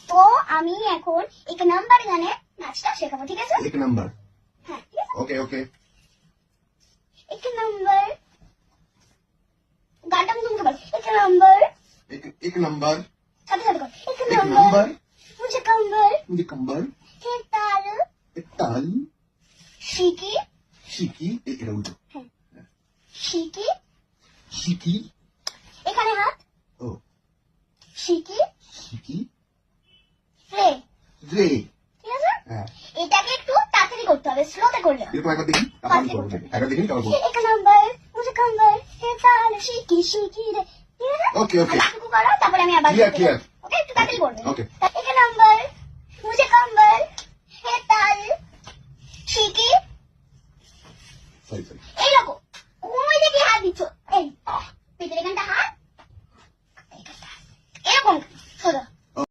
তো আমি এখন এক নাম্বার গানে নাচটা শেখাবো, ঠিক আছে? एक नंबर হ্যাঁ, ঠিক আছে। ओके ओके এক নাম্বার গানটা আমি তোমাকে বল। এক নাম্বার एक नंबर সাথে সাথে কর। এক एक নাম্বার नंबर মুঝে কম্বল मुझे कंबर হে তাল एक ताल শিকি शिकी एक उल्टो শিকি शिकी এখানে হাত ओ শিকি शिकी রে, रे ঠিক আছে? हाँ এটাকে একটু তাড়াতাড়ি করতে হবে, স্লোতে করলে হবে। এরকম একবার দেখি তারপর আমি করবো একবার দেখি তারপর করবো এক নাম্বার মুঝে কম্বল হে তাল শিকি শিকি রে, ঠিক আছে? ওকে ওকে বাকিটুকু করো, তারপরে আমি আবার Clear, clear. ওকে, একটু তাড়াতাড়ি করবে। ওকে